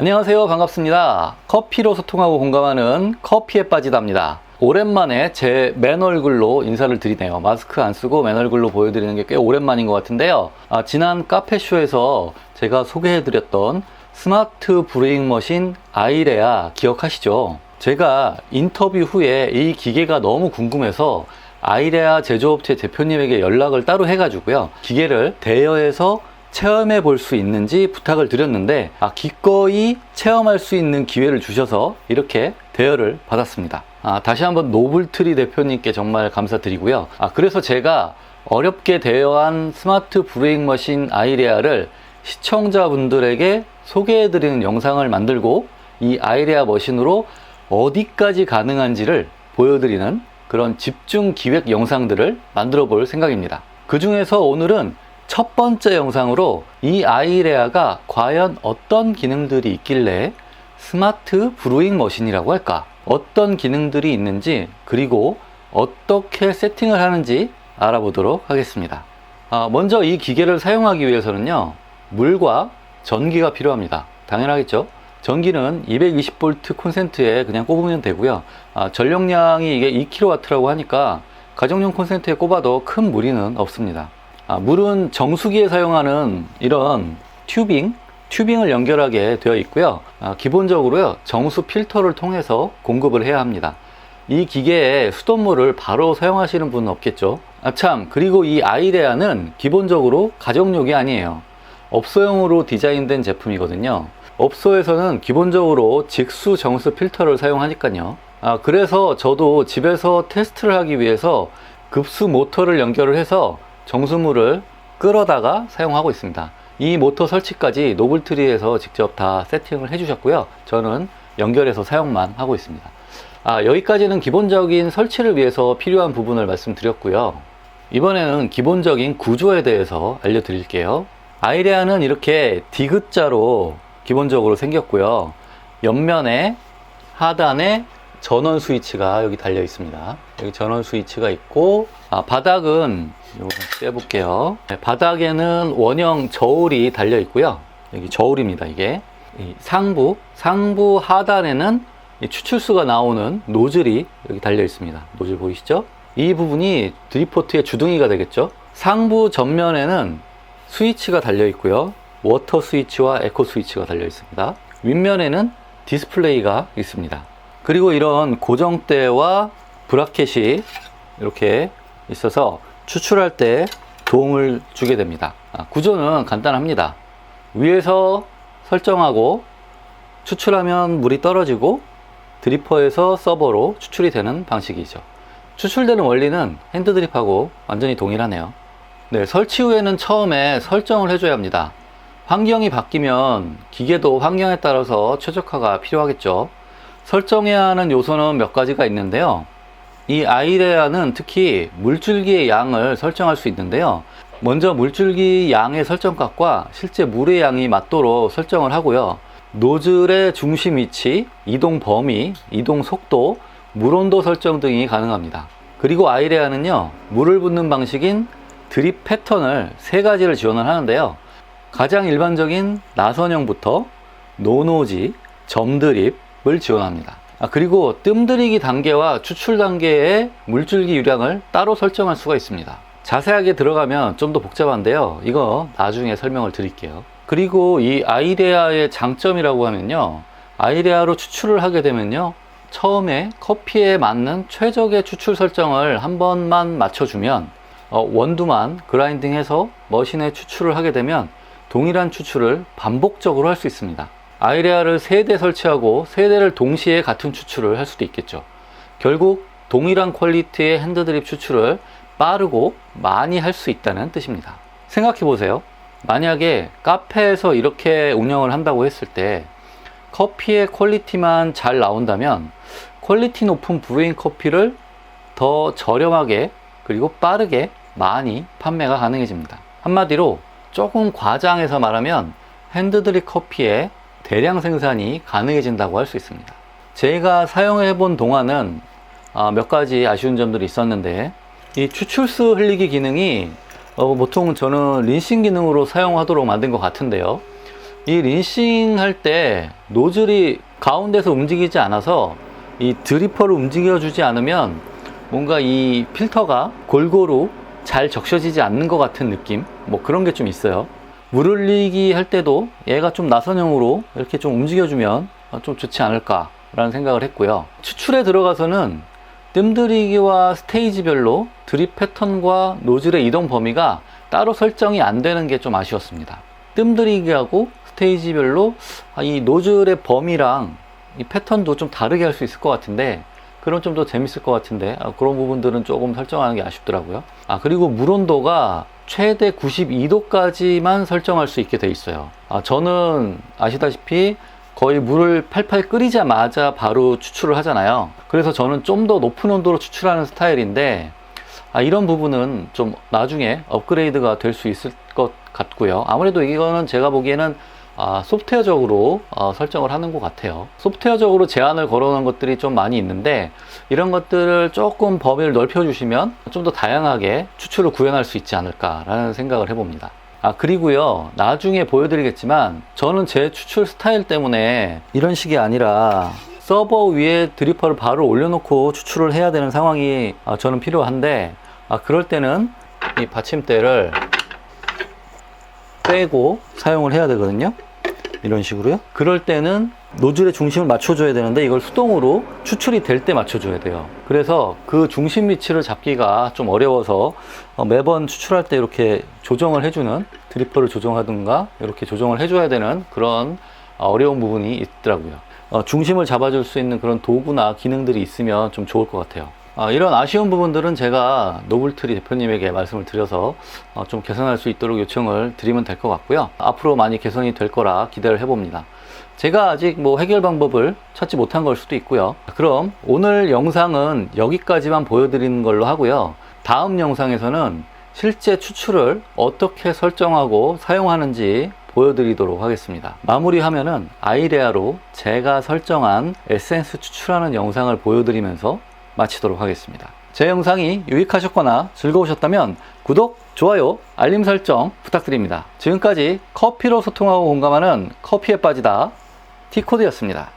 안녕하세요. 반갑습니다. 커피로 소통하고 공감하는 커피에 빠지다입니다. 오랜만에 제 맨 얼굴로 인사를 드리네요. 마스크 안 쓰고 맨 얼굴로 보여드리는 게 꽤 오랜만인 것 같은데요. 지난 카페쇼에서 제가 소개해드렸던 스마트 브루잉 머신 아이레아 기억하시죠? 제가 인터뷰 후에 이 기계가 너무 궁금해서 아이레아 제조업체 대표님에게 연락을 따로 해가지고요. 기계를 대여해서 체험해 볼 수 있는지 부탁을 드렸는데 기꺼이 체험할 수 있는 기회를 주셔서 이렇게 대여를 받았습니다. 다시 한번 노블트리 대표님께 정말 감사드리고요. 그래서 제가 어렵게 대여한 스마트 브루잉 머신 아이레아를 시청자분들에게 소개해 드리는 영상을 만들고 이 아이레아 머신으로 어디까지 가능한지를 보여드리는 그런 집중 기획 영상들을 만들어 볼 생각입니다. 그 중에서 오늘은 첫 번째 영상으로 이 아이레아가 과연 어떤 기능들이 있길래 스마트 브루잉 머신이라고 할까? 어떤 기능들이 있는지, 그리고 어떻게 세팅을 하는지 알아보도록 하겠습니다. 먼저 이 기계를 사용하기 위해서는요, 물과 전기가 필요합니다. 당연하겠죠? 전기는 220V 콘센트에 그냥 꼽으면 되고요. 전력량이 이게 2kW라고 하니까 가정용 콘센트에 꼽아도 큰 무리는 없습니다. 물은 정수기에 사용하는 이런 튜빙을 연결하게 되어 있고요. 기본적으로요, 정수 필터를 통해서 공급을 해야 합니다. 이 기계에 수돗물을 바로 사용하시는 분은 없겠죠. 그리고 이 아이레아는 기본적으로 가정용이 아니에요. 업소용으로 디자인된 제품이거든요. 업소에서는 기본적으로 직수 정수 필터를 사용하니까요. 그래서 저도 집에서 테스트를 하기 위해서 급수 모터를 연결을 해서 정수물을 끌어다가 사용하고 있습니다. 이 모터 설치까지 노블트리에서 직접 다 세팅을 해주셨고요. 저는 연결해서 사용만 하고 있습니다. 여기까지는 기본적인 설치를 위해서 필요한 부분을 말씀드렸고요. 이번에는 기본적인 구조에 대해서 알려드릴게요. 아이레아는 이렇게 디귿자로 기본적으로 생겼고요. 옆면에 하단에 전원 스위치가 여기 달려 있습니다. 여기 전원 스위치가 있고, 바닥은 이거 떼볼게요. 바닥에는 원형 저울이 달려 있고요. 여기 저울입니다. 이게 상부 하단에는 추출수가 나오는 노즐이 여기 달려 있습니다. 노즐 보이시죠? 이 부분이 드립포트의 주둥이가 되겠죠. 상부 전면에는 스위치가 달려 있고요. 워터 스위치와 에코 스위치가 달려 있습니다. 윗면에는 디스플레이가 있습니다. 그리고 이런 고정대와 브라켓이 이렇게 있어서 추출할 때 도움을 주게 됩니다. 구조는 간단합니다. 위에서 설정하고 추출하면 물이 떨어지고 드리퍼에서 서버로 추출이 되는 방식이죠. 추출되는 원리는 핸드드립하고 완전히 동일하네요. 설치 후에는 처음에 설정을 해줘야 합니다. 환경이 바뀌면 기계도 환경에 따라서 최적화가 필요하겠죠. 설정해야 하는 요소는 몇 가지가 있는데요. 이 아이레아는 특히 물줄기의 양을 설정할 수 있는데요. 먼저 물줄기 양의 설정값과 실제 물의 양이 맞도록 설정을 하고요. 노즐의 중심 위치, 이동 범위, 이동 속도, 물 온도 설정 등이 가능합니다. 그리고 아이레아는요, 물을 붓는 방식인 드립 패턴을 3가지를 지원을 하는데요. 가장 일반적인 나선형부터 노노지, 점드립을 지원합니다. 그리고 뜸들이기 단계와 추출 단계의 물줄기 유량을 따로 설정할 수가 있습니다. 자세하게 들어가면 좀 더 복잡한데요. 이거 나중에 설명을 드릴게요. 그리고 이 아이레아의 장점이라고 하면요, 아이레아로 추출을 하게 되면요, 처음에 커피에 맞는 최적의 추출 설정을 한 번만 맞춰주면 원두만 그라인딩해서 머신에 추출을 하게 되면 동일한 추출을 반복적으로 할 수 있습니다. 아이레아를 3대 설치하고 3대를 동시에 같은 추출을 할 수도 있겠죠. 결국 동일한 퀄리티의 핸드드립 추출을 빠르고 많이 할 수 있다는 뜻입니다. 생각해 보세요. 만약에 카페에서 이렇게 운영을 한다고 했을 때 커피의 퀄리티만 잘 나온다면 퀄리티 높은 브루잉 커피를 더 저렴하게 그리고 빠르게 많이 판매가 가능해집니다. 한마디로 조금 과장해서 말하면 핸드드립 커피의 대량 생산이 가능해진다고 할 수 있습니다. 제가 사용해 본 동안은 몇 가지 아쉬운 점들이 있었는데, 이 추출수 흘리기 기능이 보통 저는 린싱 기능으로 사용하도록 만든 것 같은데요. 이 린싱 할 때 노즐이 가운데서 움직이지 않아서 이 드리퍼를 움직여주지 않으면 뭔가 이 필터가 골고루 잘 적셔지지 않는 것 같은 느낌, 뭐 그런 게 좀 있어요. 물 흘리기 할 때도 얘가 좀 나선형으로 이렇게 좀 움직여주면 좀 좋지 않을까 라는 생각을 했고요. 추출에 들어가서는 뜸들이기와 스테이지별로 드립 패턴과 노즐의 이동 범위가 따로 설정이 안 되는 게 좀 아쉬웠습니다. 뜸들이기하고 스테이지별로 이 노즐의 범위랑 이 패턴도 좀 다르게 할 수 있을 것 같은데, 그럼 좀 더 재밌을 것 같은데, 그런 부분들은 조금 설정하는 게 아쉽더라고요. 그리고 물 온도가 최대 92도까지만 설정할 수 있게 돼 있어요. 저는 아시다시피 거의 물을 팔팔 끓이자마자 바로 추출을 하잖아요. 그래서 저는 좀 더 높은 온도로 추출하는 스타일인데, 이런 부분은 좀 나중에 업그레이드가 될 수 있을 것 같고요. 아무래도 이거는 제가 보기에는 소프트웨어적으로 설정을 하는 것 같아요. 소프트웨어적으로 제한을 걸어놓은 것들이 좀 많이 있는데, 이런 것들을 조금 범위를 넓혀주시면 좀 더 다양하게 추출을 구현할 수 있지 않을까라는 생각을 해봅니다. 그리고요, 나중에 보여드리겠지만 저는 제 추출 스타일 때문에 이런 식이 아니라 서버 위에 드리퍼를 바로 올려놓고 추출을 해야 되는 상황이 저는 필요한데, 그럴 때는 이 받침대를 빼고 사용을 해야 되거든요. 이런 식으로요. 그럴 때는 노즐의 중심을 맞춰줘야 되는데, 이걸 수동으로 추출이 될 때 맞춰줘야 돼요. 그래서 그 중심 위치를 잡기가 좀 어려워서 매번 추출할 때 이렇게 조정을 해주는, 드리퍼를 조정하든가 이렇게 조정을 해줘야 되는 그런 어려운 부분이 있더라고요. 중심을 잡아줄 수 있는 그런 도구나 기능들이 있으면 좀 좋을 것 같아요. 이런 아쉬운 부분들은 제가 노블트리 대표님에게 말씀을 드려서 좀 개선할 수 있도록 요청을 드리면 될 것 같고요. 앞으로 많이 개선이 될 거라 기대를 해봅니다. 제가 아직 뭐 해결 방법을 찾지 못한 걸 수도 있고요. 그럼 오늘 영상은 여기까지만 보여드리는 걸로 하고요. 다음 영상에서는 실제 추출을 어떻게 설정하고 사용하는지 보여드리도록 하겠습니다. 마무리하면은 아이레아로 제가 설정한 에센스 추출하는 영상을 보여드리면서 마치도록 하겠습니다. 제 영상이 유익하셨거나 즐거우셨다면 구독, 좋아요, 알림 설정 부탁드립니다. 지금까지 커피로 소통하고 공감하는 커피에 빠지다 티코드였습니다.